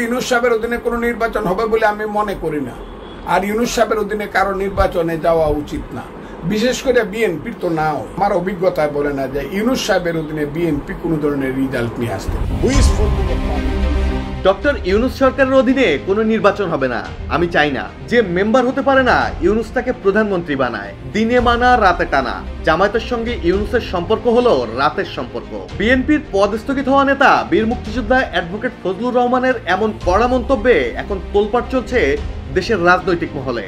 ইউনূস সাহেবের অধীনে কোনো নির্বাচন হবে বলে আমি মনে করি না। আর ইউনূস সাহেবের অধীনে কারো নির্বাচনে যাওয়া উচিত না, বিশেষ করে বিএনপির তো নাও। আমার অভিজ্ঞতায় বলে না যে ইউনূস সাহেবের অধীনে বিএনপি কোনো ধরনের রিজাল্ট নিয়ে আসতে। ডক্টর ইউনূস সরকারের অধীনে কোনো নির্বাচন হবে না। আমি চাই না। যে মেম্বার হতে পারে না, ইউনূস তাকে প্রধানমন্ত্রী বানায়। দিনে মানা রাতে টানা। জামায়াতের সঙ্গে ইউনূসের সম্পর্ক হলো রাতের সম্পর্ক। বিএনপির পদস্থগিত হওয়া নেতা বীর মুক্তিযোদ্ধা অ্যাডভোকেট ফজলুর রহমানের এমন কড়া মন্তব্যে এখন তোলপাড় চলছে দেশের রাজনৈতিক মহলে।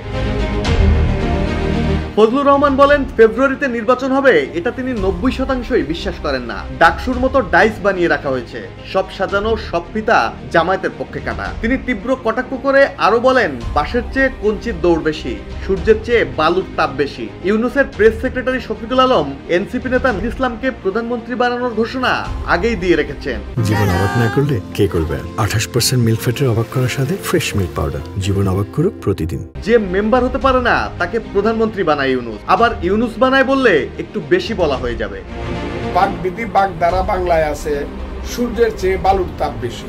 ফজলুর রহমান বলেন, ফেব্রুয়ারিতে নির্বাচন হবে এটা তিনি 90% বিশ্বাস করেন না। ডাকসুর মতো ডাইস বানিয়ে রাখা হয়েছে। সব সাজানো, সব ফিতা জামায়াতের পক্ষে কাটা। তিনি তীব্র কটাক্ষ করে আরো বলেন, বাঁশের চেয়ে কঞ্চির দৌড় বেশি, সূর্যের চেয়ে বালুর তাপ বেশি। ইউনূসের press secretary Shafiqul Alam NCP নেতা ইসলামকে প্রধানমন্ত্রী বানানোর ঘোষণা আগেই দিয়ে রেখেছেন। জীবন অবাক না করলে কে করবে? 28% মিল্ক ফ্যাটের অবাক করার সাথে ফ্রেশ মিল্ক পাউডার। জীবন অবাক করুক প্রতিদিন। যে মেম্বার হতে পারে না তাকে প্রধানমন্ত্রী বানায় ইউনূস। আবার ইউনূস বানায় বললে একটু বেশি বলা হয়ে যাবে। বাগবিধি বাগধারা বাংলায় আছে, সূর্যের চেয়ে বালুর তাপ বেশি,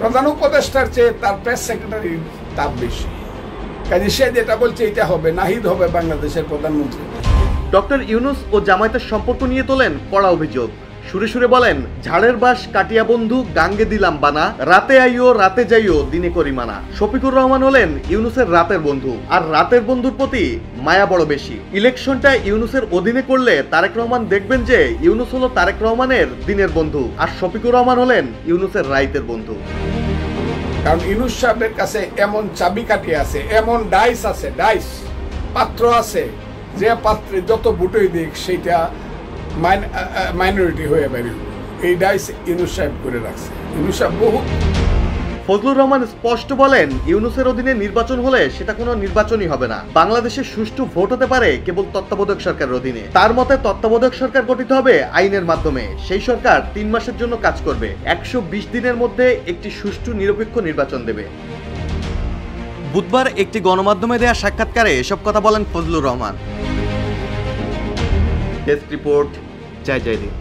প্রধান উপদেষ্টার চেয়ে তার প্রেস সেক্রেটারির তাপ বেশি। কাজে সে যেটা বলছে এটা হবে, নাহিদ হবে বাংলাদেশের প্রধানমন্ত্রী। ডক্টর ইউনূস ও জামায়াতের সম্পর্ক নিয়ে তোলেন কড়া অভিযোগ। সুরে সুরে বলেন, ঝাড়ের বাস কাটিয়া বন্ধু গাঙ্গে দিলাম বানা, রাতে আইও রাতে যাইও দিনে করি মানা। শফিকুর রহমান হলেন ইউনূসের রাতের বন্ধু, আর রাতের বন্ধুর প্রতি মায়া বড় বেশি। ইলেকশনটা ইউনূসের অধীনে করলে তারেক রহমান দেখবেন যে ইউনূস হলো তারেক রহমানের দিনের বন্ধু, আর শফিকুর রহমান হলেন ইউনূসের রাইতের বন্ধু। কারণ ইউনূস সাহেবের কাছে এমন চাবিকাঠি আছে, এমন ডাইস আছে, ডাইস পাত্র আছে, যে পাত্রে যত বুটোই দিক সেইটা মাইনরিটি হয়ে বেরিয়ে। এই ডাইস ইউনূস সাহেব করে রাখছে। ইউনূস সাহেব বহু। ফজলুর রহমান স্পষ্ট বলেন, ইউনূসের অধীনে নির্বাচন হলে সেটা কোনো নির্বাচনই হবে না। বাংলাদেশে সুষ্ঠু ভোট হতে পারে কেবল তত্ত্বাবধায়ক সরকারের অধীনে। তার মতে তত্ত্বাবধায়ক সরকার গঠিত হবে আইনের মাধ্যমে। সেই সরকার 3 মাসের জন্য কাজ করবে, 120 দিনের মধ্যে একটি সুষ্ঠু নিরপেক্ষ নির্বাচন দেবে। বুধবার একটি গণমাধ্যমে দেয়া সাক্ষাৎকারে এসব কথা বলেন ফজলুর রহমান। ডেস্ক রিপোর্ট, জয় জয়দীপ।